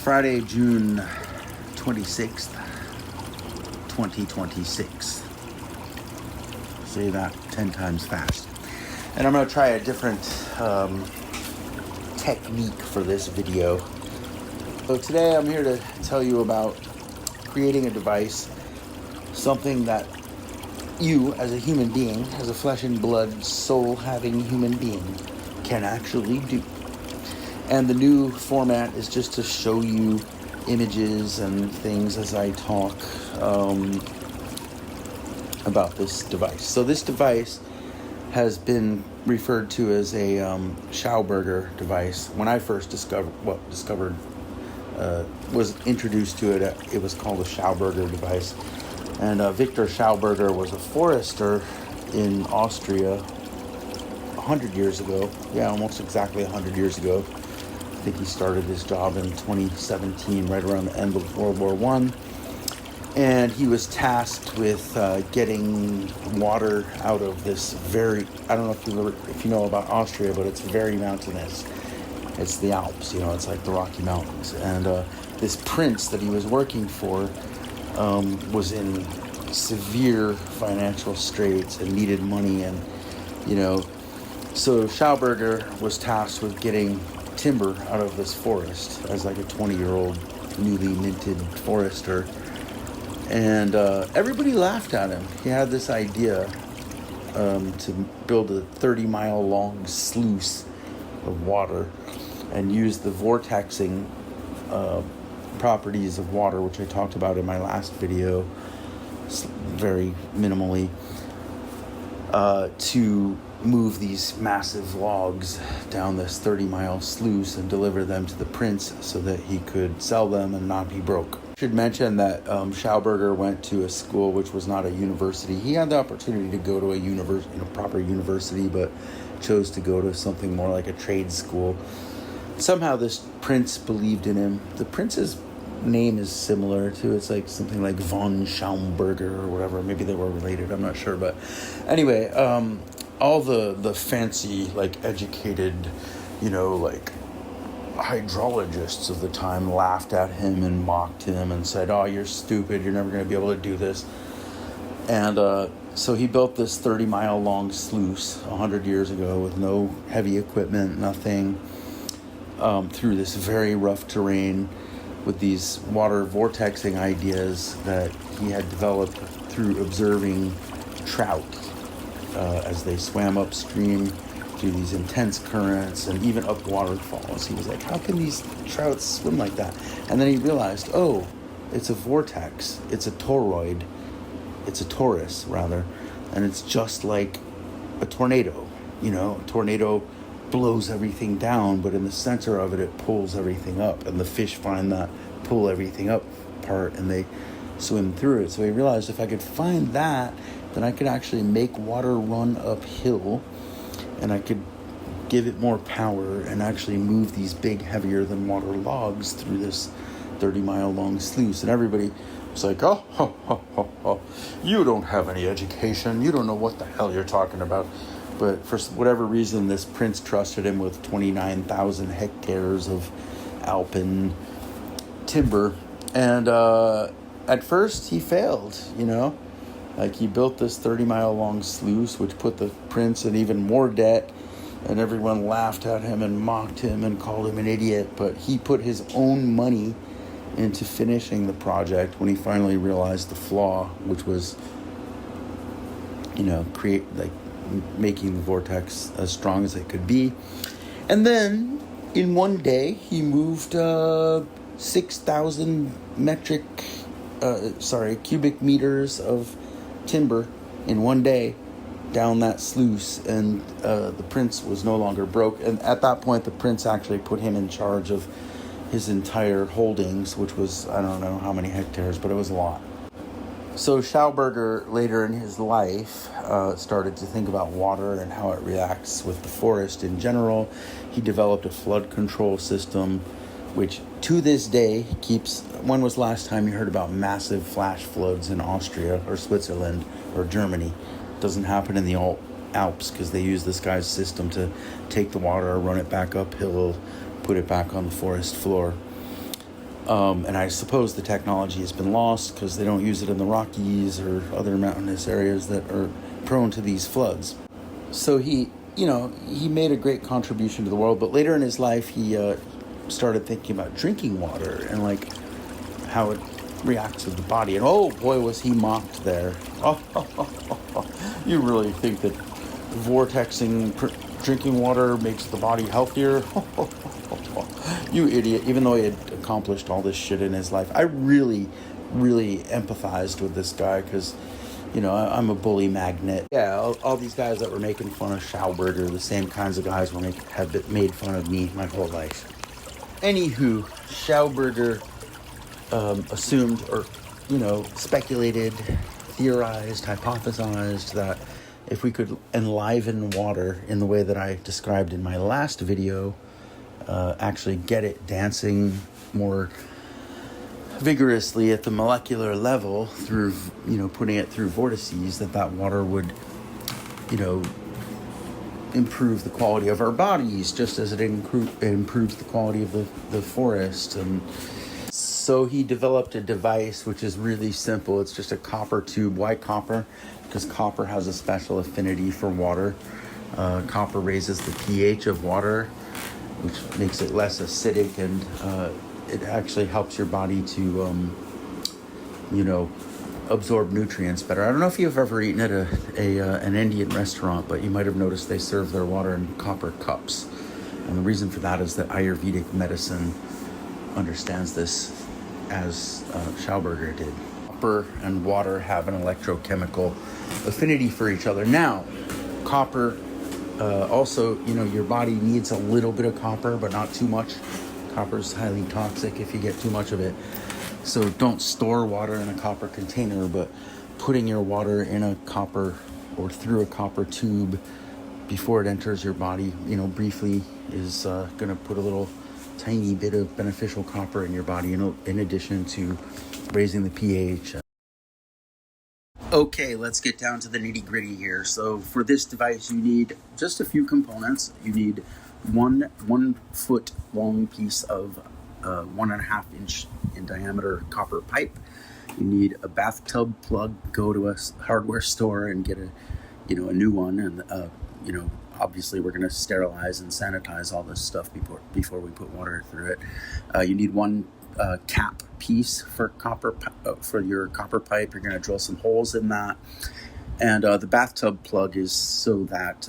Friday, June 26th, 2026. Say that 10 times fast. And I'm going to try a different technique for this video. So today I'm here to tell you about creating a device, something that you as a human being, as a flesh and blood, soul-having human being, can actually do. And the new format is just to show you images and things as I talk about this device. So this device has been referred to as a Schauberger device. When I first was introduced to it, it was called a Schauberger device. And Viktor Schauberger was a forester in Austria 100 years ago. Yeah, almost exactly 100 years ago. I think he started his job in 2017, right around the end of World War I. And he was tasked with getting water out of this I don't know if you know about Austria, but it's very mountainous. It's the Alps, it's like the Rocky Mountains. And this prince that he was working for was in severe financial straits and needed money. And, so Schauberger was tasked with getting timber out of this forest as like a 20-year-old newly minted forester. And everybody laughed at him. He had this idea to build a 30-mile long sluice of water and use the vortexing properties of water, which I talked about in my last video very minimally, to move these massive logs down this 30-mile sluice and deliver them to the prince so that he could sell them and not be broke. I should mention that Schauberger went to a school which was not a university. He had the opportunity to go to a proper university, but chose to go to something more like a trade school. Somehow this prince believed in him. The prince's name is similar to, it's like something like von Schauberger or whatever. Maybe they were related, I'm not sure. But anyway, all the fancy, educated, hydrologists of the time laughed at him and mocked him and said, "Oh, you're stupid, you're never going to be able to do this." And so he built this 30-mile long sluice 100 years ago with no heavy equipment, nothing, through this very rough terrain with these water vortexing ideas that he had developed through observing trout as they swam upstream through these intense currents and even up waterfalls. He was like, how can these trout swim like that? And then he realized, oh, it's a vortex. It's a toroid. It's a torus, rather. And it's just like a tornado. A tornado blows everything down, but in the center of it, it pulls everything up. And the fish find that pull everything up part, and they swim through it. So he realized if I could find that, then I could actually make water run uphill, and I could give it more power and actually move these big, heavier than water logs through this 30-mile long sluice. And everybody was like, oh, you don't have any education. You don't know what the hell you're talking about. But for whatever reason, this prince trusted him with 29,000 hectares of alpine timber. And at first, he failed, he built this 30-mile long sluice, which put the prince in even more debt, and everyone laughed at him and mocked him and called him an idiot. But he put his own money into finishing the project when he finally realized the flaw, which was, making the vortex as strong as it could be. And then in one day, he moved 6,000 cubic meters of timber in one day down that sluice, and the prince was no longer broke. And at that point, the prince actually put him in charge of his entire holdings, which was, I don't know how many hectares, but it was a lot. So Schauberger, later in his life, started to think about water and how it reacts with the forest in general. He developed a flood control system, which to this day keeps... When was the last time you heard about massive flash floods in Austria or Switzerland or Germany? It doesn't happen in the Alps because they use this guy's system to take the water, run it back uphill, put it back on the forest floor. And I suppose the technology has been lost because they don't use it in the Rockies or other mountainous areas that are prone to these floods. So he made a great contribution to the world, but later in his life, he started thinking about drinking water and like how it reacts with the body. And oh boy, was he mocked there. You really think that vortexing drinking water makes the body healthier? You idiot. Even though he had accomplished all this shit in his life, I really, really empathized with this guy because, I'm a bully magnet. Yeah, all these guys that were making fun of Schauberger, the same kinds of guys have made fun of me my whole life. Anywho, Schauberger assumed or, speculated, theorized, hypothesized that if we could enliven water in the way that I described in my last video, actually get it dancing more vigorously at the molecular level through, putting it through vortices, that water would, improve the quality of our bodies just as it improves the quality of the forest. And so he developed a device which is really simple. It's just a copper tube. Why copper? Because copper has a special affinity for water. Copper raises the pH of water, which makes it less acidic, and it actually helps your body to, absorb nutrients better. I don't know if you've ever eaten at an Indian restaurant, but you might have noticed they serve their water in copper cups. And the reason for that is that Ayurvedic medicine understands this as Schauberger did. Copper and water have an electrochemical affinity for each other. Now, copper also, your body needs a little bit of copper, but not too much. Copper is highly toxic if you get too much of it. So don't store water in a copper container, but putting your water in a copper or through a copper tube before it enters your body, briefly is going to put a little tiny bit of beneficial copper in your body in addition to raising the pH. Okay, let's get down to the nitty-gritty here. So for this device, you need just a few components. You need one foot long piece of 1.5 inch in diameter copper pipe. You need a bathtub plug. Go to a hardware store and get a new one. And obviously we're going to sterilize and sanitize all this stuff before we put water through it. You need one cap piece for for your copper pipe. You're going to drill some holes in that. And the bathtub plug is so that,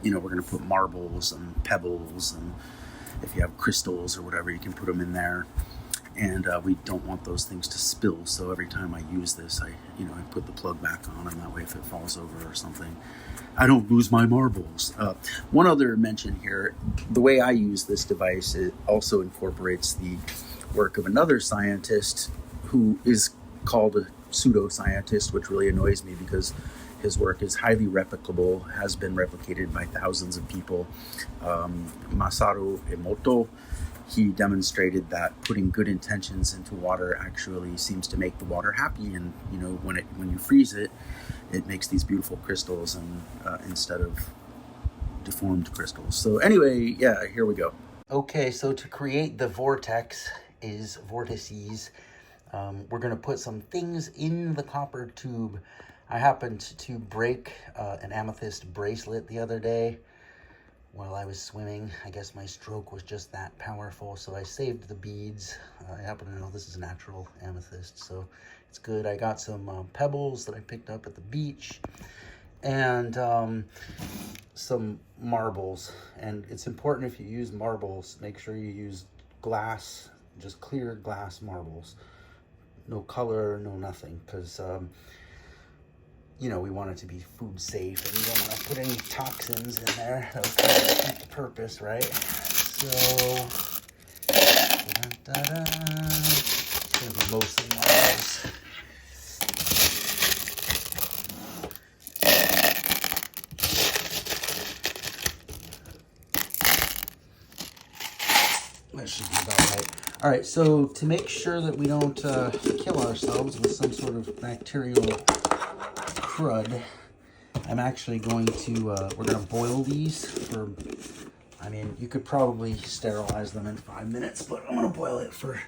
we're going to put marbles and pebbles, and if you have crystals or whatever, you can put them in there. And we don't want those things to spill. So every time I use this, I put the plug back on, and that way if it falls over or something, I don't lose my marbles. One other mention here, the way I use this device, it also incorporates the work of another scientist who is called a pseudoscientist, which really annoys me because his work is highly replicable, has been replicated by thousands of people. Masaru Emoto, he demonstrated that putting good intentions into water actually seems to make the water happy, and when you freeze it, it makes these beautiful crystals and instead of deformed crystals. So anyway, yeah, here we go. Okay, so to create the vortex is vortices. We're going to put some things in the copper tube. I happened to break an amethyst bracelet the other day while I was swimming. I guess my stroke was just that powerful, so I saved the beads. I happen to know this is natural amethyst, so it's good. I got some pebbles that I picked up at the beach, and some marbles. And it's important, if you use marbles, make sure you use glass, just clear glass marbles. No color, no nothing, because we want it to be food safe, and we don't want to put any toxins in there. That would kind of defeat the purpose, right? So, it's going to be mostly marbles. That should be about right. All right, so to make sure that we don't kill ourselves with some sort of bacterial crud, I'm actually going to, we're going to boil these for, you could probably sterilize them in 5 minutes, but I'm going to boil it for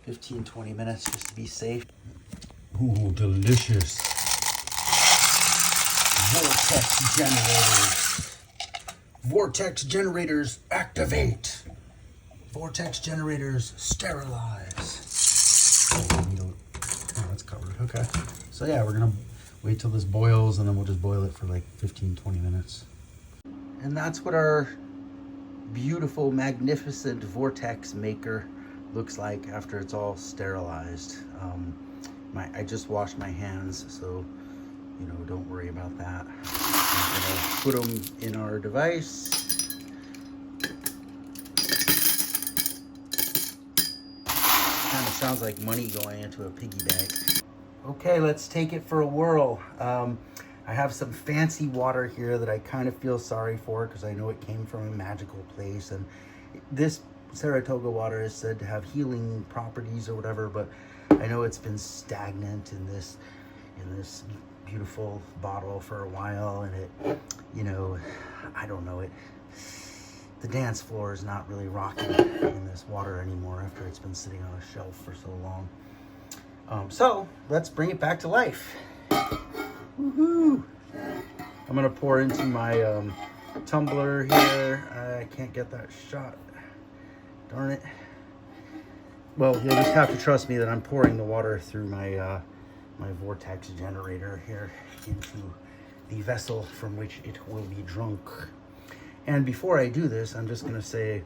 15, 20 minutes just to be safe. Ooh, delicious. Vortex generators. Vortex generators activate. Vortex generators sterilize. Oh, that's covered. Okay. So yeah, we're gonna wait till this boils and then we'll just boil it for like 15, 20 minutes. And that's what our beautiful, magnificent vortex maker looks like after it's all sterilized. I just washed my hands, so don't worry about that. I'm gonna put them in our device. Kind of sounds like money going into a piggy bank. Okay, let's take it for a whirl. I have some fancy water here that I kind of feel sorry for because I know it came from a magical place, and this Saratoga water is said to have healing properties or whatever, but I know it's been stagnant in this beautiful bottle for a while, and it, I don't know, the dance floor is not really rocking in this water anymore after it's been sitting on a shelf for so long. So let's bring it back to life. Woohoo! I'm gonna pour into my tumbler here. I can't get that shot. Darn it. Well, you'll just have to trust me that I'm pouring the water through my my vortex generator here into the vessel from which it will be drunk. And before I do this, I'm just gonna say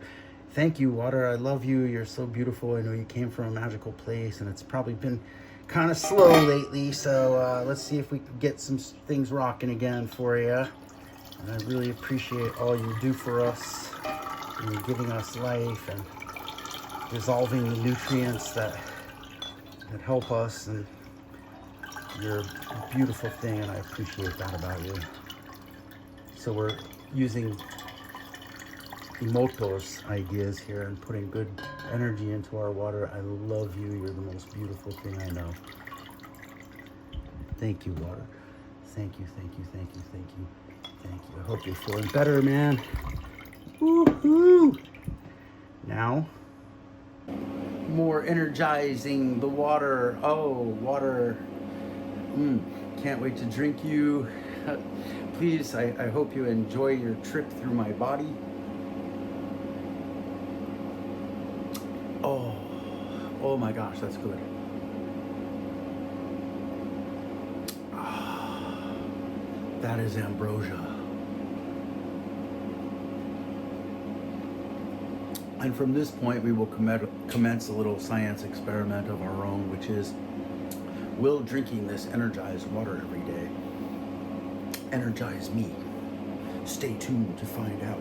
thank you, water. I love you. You're so beautiful. I know you came from a magical place, and it's probably been kind of slow lately, so let's see if we can get some things rocking again for you. And I really appreciate all you do for us, and giving us life and dissolving the nutrients that help us, and you're a beautiful thing, and I appreciate that about you. So we're using Imoto's ideas here and putting good energy into our water. I love you. You're the most beautiful thing I know. Thank you, water. Thank you, thank you, thank you, thank you, thank you. I hope you're feeling better, man. Woohoo! Now, more energizing the water. Oh, water. Can't wait to drink you. Please, I hope you enjoy your trip through my body. Oh my gosh, that's good. That is ambrosia. And from this point, we will commence a little science experiment of our own, which is, will drinking this energized water every day energize me? Stay tuned to find out.